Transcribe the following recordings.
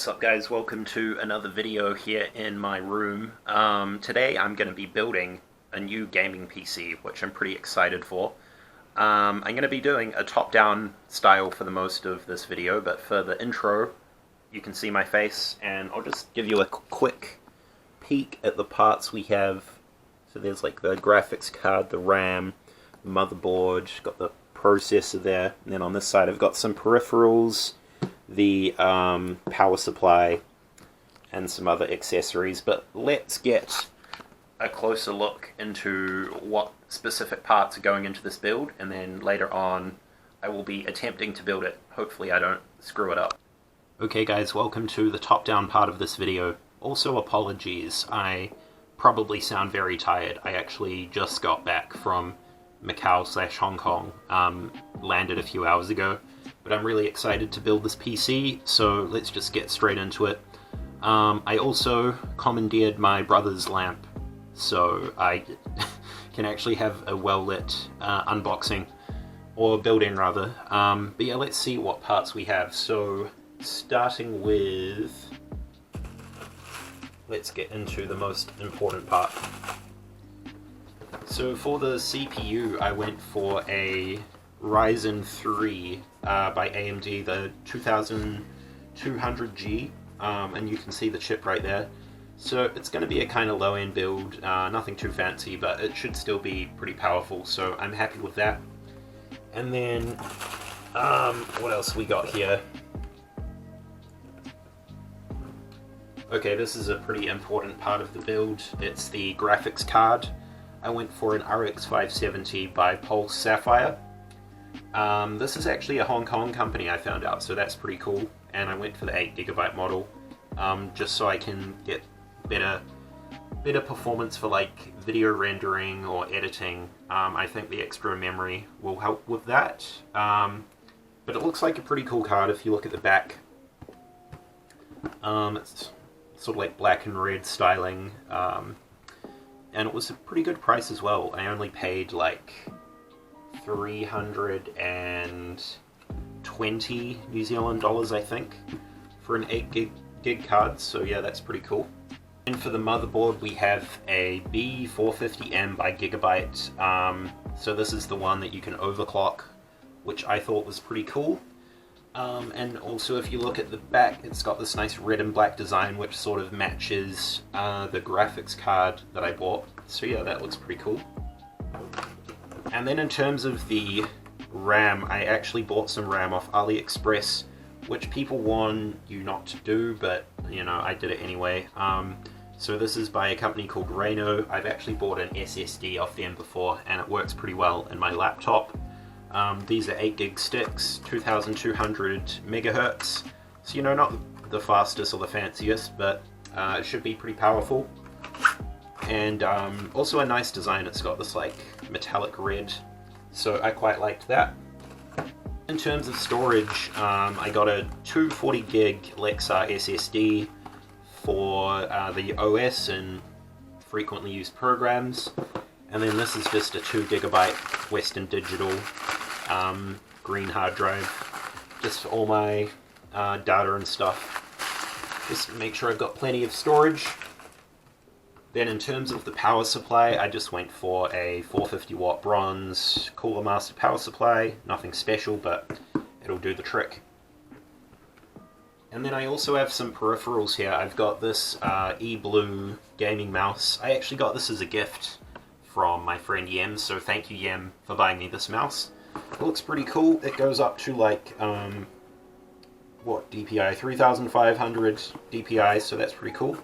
What's up guys, welcome to another video here in my room. Today I'm going to be building a new gaming PC, which I'm pretty excited for. I'm going to be doing a top-down style for the most of this video, but for the intro you can see my face, and I'll just give you a quick peek at the parts we have. So there's like the graphics card, the RAM, the motherboard, got the processor there, and then on this side I've got some peripherals, the power supply, and some other accessories. But let's get a closer look into what specific parts are going into this build, and then later on I will be attempting to build it. Hopefully I don't screw it up. Okay guys, welcome to the top-down part of this video. Also apologies, I probably sound very tired. I actually just got back from Macau/Hong Kong, landed a few hours ago. But I'm really excited to build this PC, so let's just get straight into it. I also commandeered my brother's lamp, so I can actually have a well-lit unboxing, or build-in rather. But yeah, let's see what parts we have. So starting with, let's get into the most important part. So for the CPU, I went for a Ryzen 3 by AMD, the 2200G, and you can see the chip right there. So it's going to be a kind of low-end build, nothing too fancy, but it should still be pretty powerful, so I'm happy with that. And then, what else we got here? Okay, this is a pretty important part of the build. It's the graphics card. I went for an RX 570 by Pulse Sapphire. This is actually a Hong Kong company, I found out, so that's pretty cool. And I went for the 8GB model, just so I can get better performance for like video rendering or editing. I think the extra memory will help with that. But it looks like a pretty cool card if you look at the back. It's sort of like black and red styling, and it was a pretty good price as well. I only paid like 320 New Zealand dollars, I think, for an 8 gig card, so yeah, that's pretty cool. And for the motherboard we have a B450M by Gigabyte, so this is the one that you can overclock, which I thought was pretty cool. And also if you look at the back, it's got this nice red and black design which sort of matches the graphics card that I bought, so yeah, that looks pretty cool. And then in terms of the RAM, I actually bought some RAM off AliExpress, which people warn you not to do, but you know, I did it anyway. So this is by a company called Reno. I've actually bought an SSD off them before, and it works pretty well in my laptop. These are 8 gig sticks, 2200 megahertz, so you know, not the fastest or the fanciest, but it should be pretty powerful. And also a nice design, it's got this like metallic red, so I quite liked that. In terms of storage, I got a 240 gig Lexar SSD for the OS and frequently used programs, and then this is just a 2 gigabyte Western Digital green hard drive, just for all my data and stuff. Just make sure I've got plenty of storage. Then in terms of the power supply, I just went for a 450 watt bronze Cooler Master power supply. Nothing special, but it'll do the trick. And then I also have some peripherals here. I've got this e-blue gaming mouse. I actually got this as a gift from my friend Yem, so thank you Yem for buying me this mouse. It looks pretty cool. It goes up to like, what DPI? 3500 DPI, so that's pretty cool.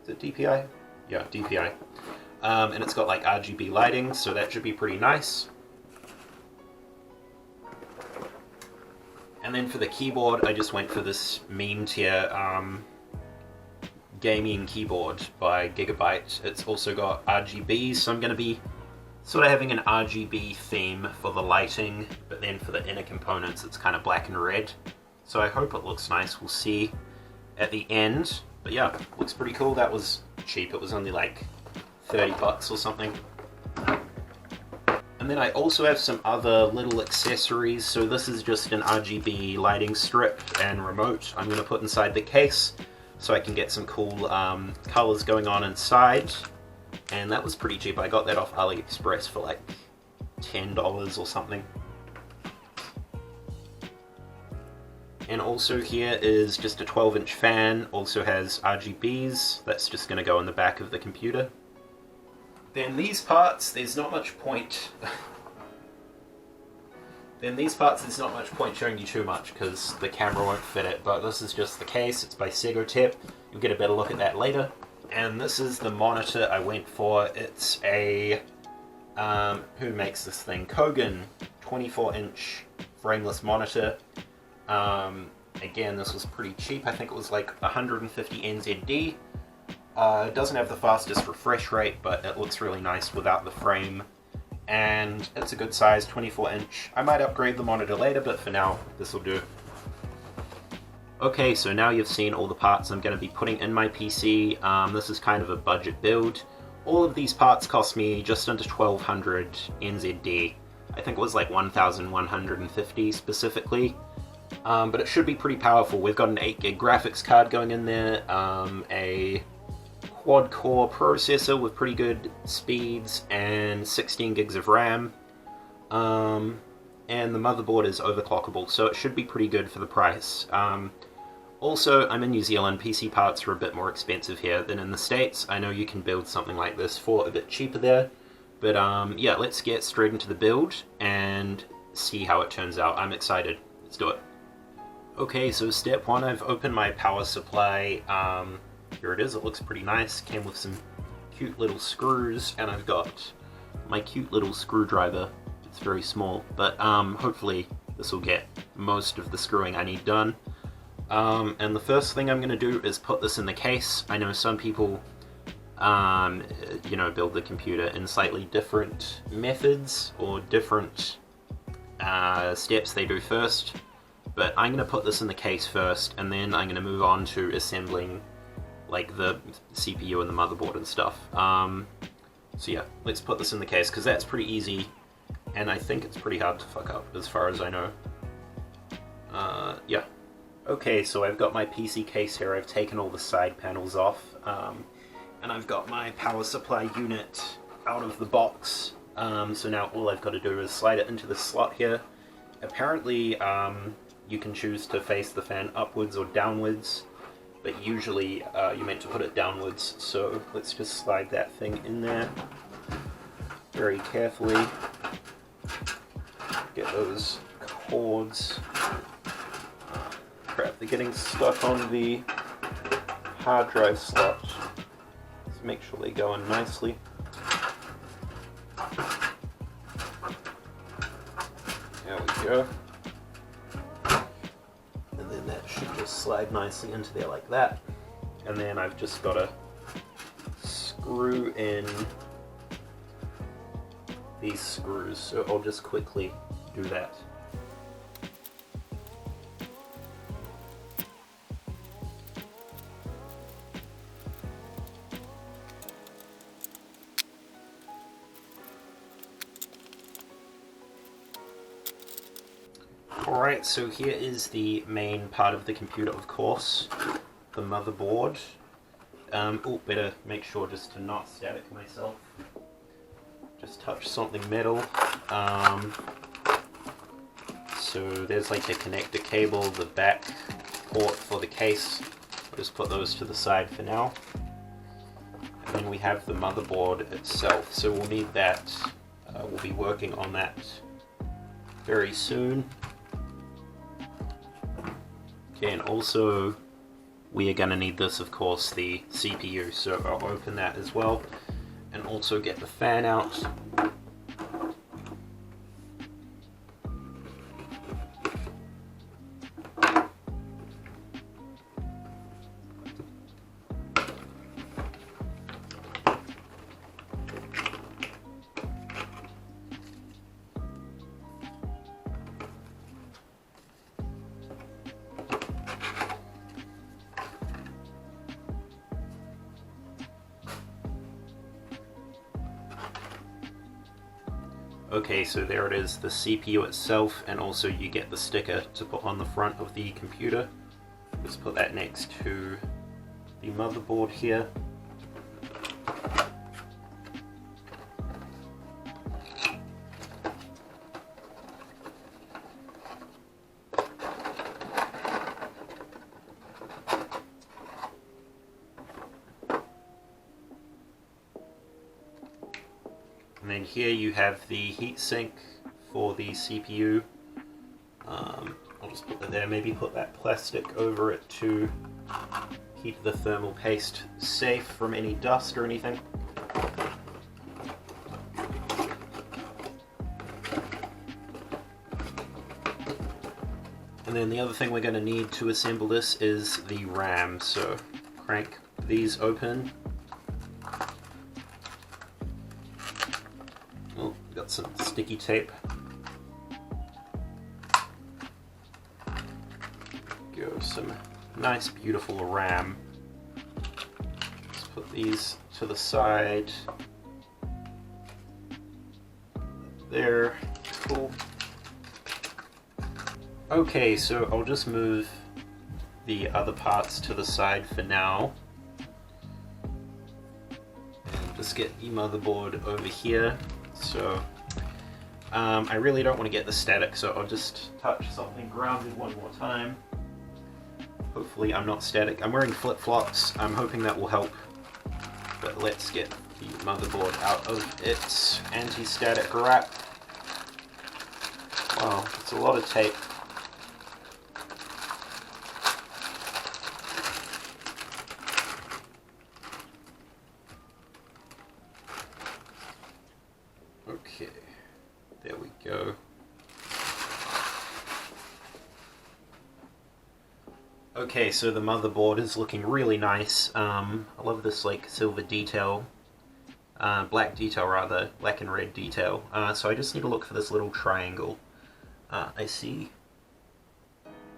Is it DPI? Yeah, DPI. And it's got like RGB lighting, so that should be pretty nice. And then for the keyboard, I just went for this meme tier gaming keyboard by Gigabyte. It's also got RGB, so I'm going to be sort of having an RGB theme for the lighting, but then for the inner components it's kind of black and red. So I hope it looks nice. We'll see at the end. But yeah, looks pretty cool. That was cheap. It was only like 30 bucks or something. And And then I also have some other little accessories. So this is just an RGB lighting strip and remote I'm going to put inside the case so I can get some cool colors going on inside. And that was pretty cheap. I got that off AliExpress for like $10 or something. And also here is just a 12-inch fan, also has RGBs, that's just going to go in the back of the computer. Then these parts, there's not much point showing you too much because the camera won't fit it, but this is just the case, it's by Segotep, you'll get a better look at that later. And this is the monitor I went for, it's a, who makes this thing? Kogan 24-inch frameless monitor. Again, this was pretty cheap. I think it was like 150 NZD. It doesn't have the fastest refresh rate, but it looks really nice without the frame. And it's a good size, 24-inch. I might upgrade the monitor later, but for now, this will do. Okay, so now you've seen all the parts I'm going to be putting in my PC. This is kind of a budget build. All of these parts cost me just under 1200 NZD. I think it was like 1150 specifically. But it should be pretty powerful. We've got an 8GB graphics card going in there, a quad-core processor with pretty good speeds, and 16 gigs of RAM. And the motherboard is overclockable, so it should be pretty good for the price. Also, I'm in New Zealand, PC parts are a bit more expensive here than in the States. I know you can build something like this for a bit cheaper there, but yeah, let's get straight into the build and see how it turns out. I'm excited. Let's do it. Okay, so step one, I've opened my power supply. Here it is, it looks pretty nice. Came with some cute little screws, and I've got my cute little screwdriver. It's very small, but hopefully this will get most of the screwing I need done. And the first thing I'm going to do is put this in the case. I know some people, you know, build the computer in slightly different methods or different steps they do first. But I'm going to put this in the case first, and then I'm going to move on to assembling like the CPU and the motherboard and stuff. So yeah, let's put this in the case, because that's pretty easy, and I think it's pretty hard to fuck up, as far as I know. Yeah. Okay, so I've got my PC case here. I've taken all the side panels off, and I've got my power supply unit out of the box. So now all I've got to do is slide it into the slot here. Apparently, you can choose to face the fan upwards or downwards, but usually you're meant to put it downwards, so let's just slide that thing in there very carefully. Get those cords. Crap, they're getting stuck on the hard drive slot. Let's make sure they go in nicely. There we go. And then that should just slide nicely into there like that. And then I've just got to screw in these screws, so I'll just quickly do that. Alright, so here is the main part of the computer, of course, the motherboard. Oh, better make sure just to not static myself. Just touch something metal. So there's like a connector cable, the back port for the case. I'll just put those to the side for now. And then we have the motherboard itself, so we'll need that. We'll be working on that very soon. Okay, and also we are going to need this, of course, the CPU, so I'll open that as well, and also get the fan out. Okay, so there it is, the CPU itself, and also you get the sticker to put on the front of the computer. Just put that next to the motherboard here. And then here you have the heatsink for the CPU. I'll just put that there, maybe put that plastic over it to keep the thermal paste safe from any dust or anything. And then the other thing we're going to need to assemble this is the RAM, so crank these open. Oh, got some sticky tape. Go some nice beautiful RAM. Let's put these to the side. There, cool. Okay, so I'll just move the other parts to the side for now. And just get the motherboard over here. So I really don't want to get the static, so I'll just touch something grounded one more time. Hopefully I'm not static. I'm wearing flip-flops. I'm hoping that will help. But let's get the motherboard out of its anti-static wrap. Wow, it's a lot of tape. Okay, there we go. Okay, so the motherboard is looking really nice. I love this like silver detail, black detail rather, black and red detail. So I just need to look for this little triangle. I see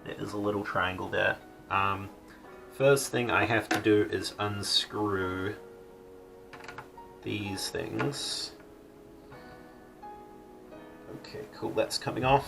there is a little triangle there. First thing I have to do is unscrew these things. Okay, cool, that's coming off.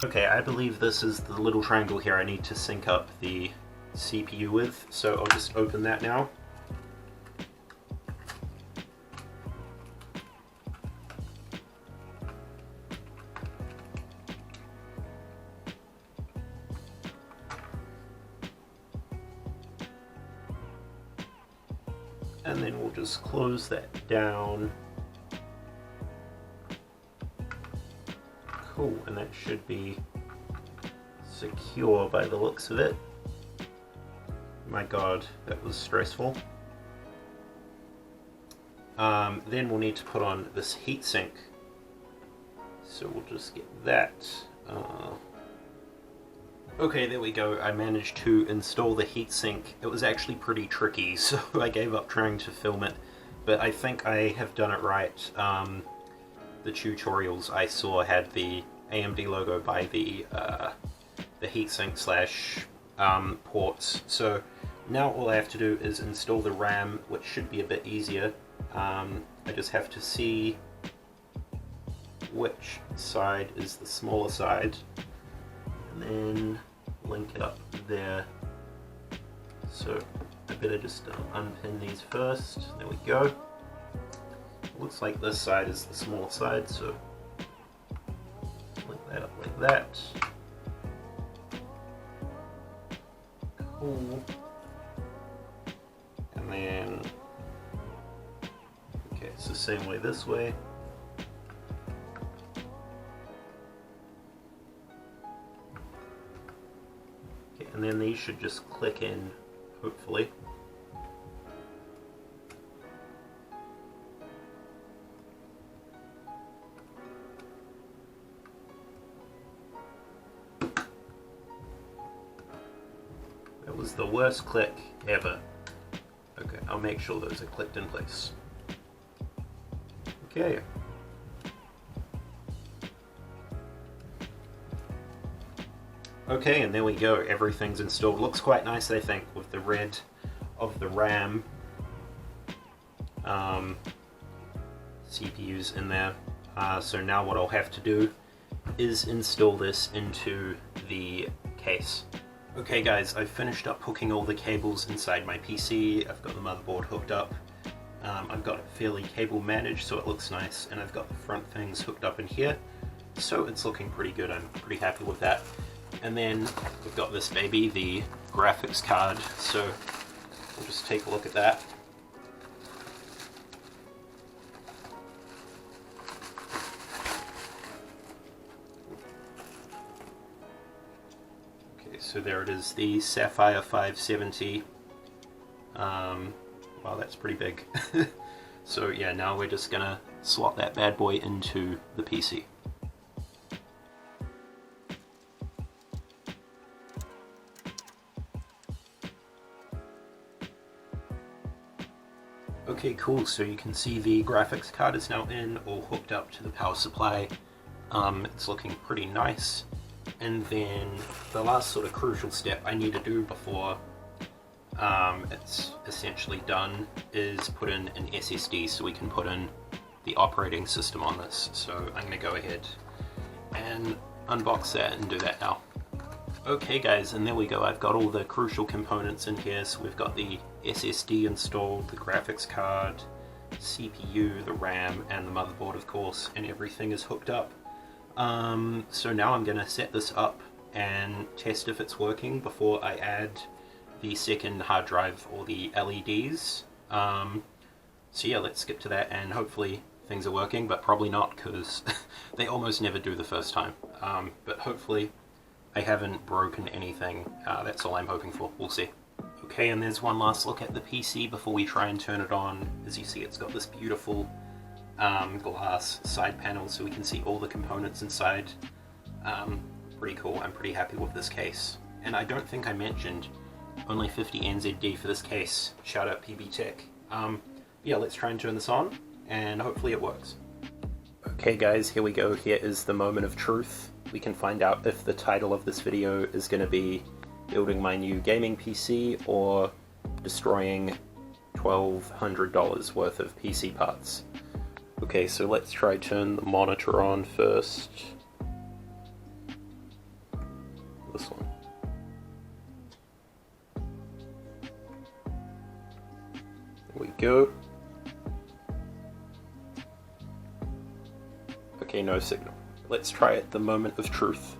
Okay, I believe this is the little triangle here I need to sync up the CPU with, so I'll just open that now. And then we'll just close that down. Cool, and that should be secure by the looks of it. My god, that was stressful. Then we'll need to put on this heatsink. So we'll just get that. Okay, there we go. I managed to install the heatsink. It was actually pretty tricky, so I gave up trying to film it. But I think I have done it right. The tutorials I saw had the AMD logo by the heatsink slash ports. So now all I have to do is install the RAM, which should be a bit easier. I just have to see which side is the smaller side, and then link it up there. So I better just unpin these first. There we go. Looks like this side is the small side, so link that up like that. Cool. And then, okay, it's the same way this way. Okay, and then these should just click in, hopefully. That was the worst click ever. Okay, I'll make sure those are clicked in place. Okay. Okay, and there we go, everything's installed. Looks quite nice, I think, with the red of the RAM. CPUs in there. So now what I'll have to do is install this into the case. Okay guys, I've finished up hooking all the cables inside my PC. I've got the motherboard hooked up. I've got it fairly cable managed so it looks nice, and I've got the front things hooked up in here. So it's looking pretty good, I'm pretty happy with that. And then we've got this baby, the graphics card, so we'll just take a look at that. Okay, so there it is, the Sapphire 570. Wow, that's pretty big. So yeah, now we're just gonna slot that bad boy into the PC. Okay, cool, so you can see the graphics card is now in, all hooked up to the power supply. It's looking pretty nice. And then the last sort of crucial step I need to do before it's essentially done is put in an SSD so we can put in the operating system on this. So I'm going to go ahead and unbox that and do that now. Okay guys, and there we go, I've got all the crucial components in here. So we've got the SSD installed, the graphics card, CPU, the RAM, and the motherboard of course, and everything is hooked up. So now I'm going to set this up and test if it's working before I add the second hard drive or the LEDs. So yeah, let's skip to that, and hopefully things are working, but probably not because they almost never do the first time. But hopefully I haven't broken anything. That's all I'm hoping for. We'll see. Okay, and there's one last look at the PC before we try and turn it on. As you see, it's got this beautiful glass side panel so we can see all the components inside. Pretty cool. I'm pretty happy with this case. And I don't think I mentioned only 50 NZD for this case. Shout out PB Tech. Yeah, let's try and turn this on and hopefully it works. Okay guys, here we go. Here is the moment of truth. We can find out if the title of this video is going to be building my new gaming PC or destroying $1,200 worth of PC parts. Okay, so let's try turn the monitor on first. This one. There we go. Okay, no signal. Let's try it, the moment of truth.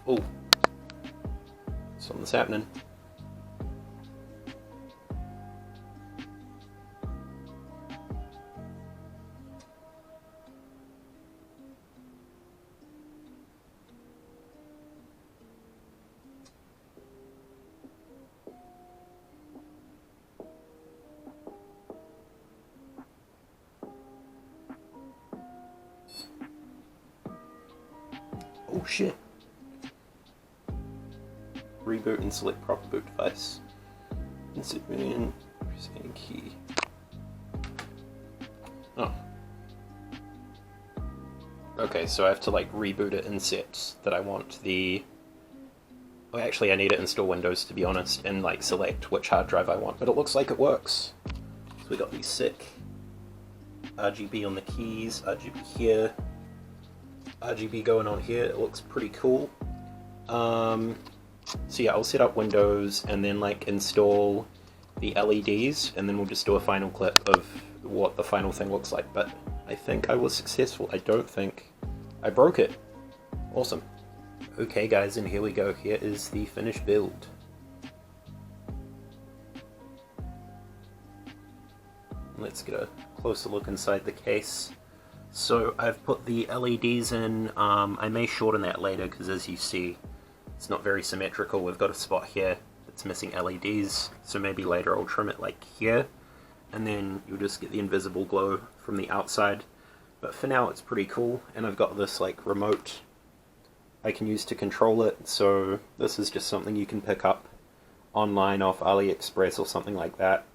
Oh. Something's happening. Oh shit. Reboot and select proper boot device. Insert in, pressing key. Oh. Okay, so I have to like reboot it and set that I want the... Oh, actually I need to install Windows to be honest and like select which hard drive I want, but it looks like it works. So we got these sick RGB on the keys, RGB here, RGB going on here. It looks pretty cool. So yeah, I'll set up Windows and then like install the LEDs, and then we'll just do a final clip of what the final thing looks like. But I think I was successful. I don't think I broke it. Awesome. Okay guys, and here we go. Here is the finished build. Let's get a closer look inside the case. So I've put the LEDs in. I may shorten that later because as you see, it's not very symmetrical. We've got a spot here that's missing LEDs, so maybe later I'll trim it like here, and then you'll just get the invisible glow from the outside. But for now it's pretty cool, and I've got this like remote I can use to control it, so this is just something you can pick up online off AliExpress or something like that.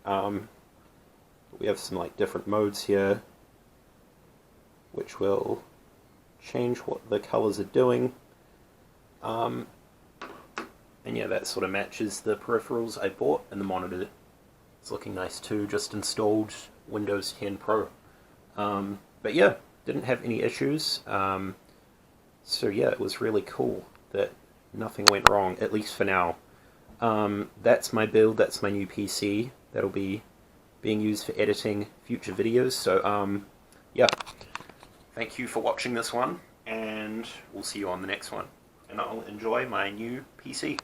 We have some like different modes here. which will change what the colors are doing. And yeah, that sort of matches the peripherals I bought, and the monitor is looking nice too. Just installed Windows 10 Pro. But yeah, didn't have any issues. So yeah, it was really cool that nothing went wrong, at least for now. That's my build, that's my new PC. That'll be being used for editing future videos. So yeah, thank you for watching this one, and we'll see you on the next one. And I'll enjoy my new PC.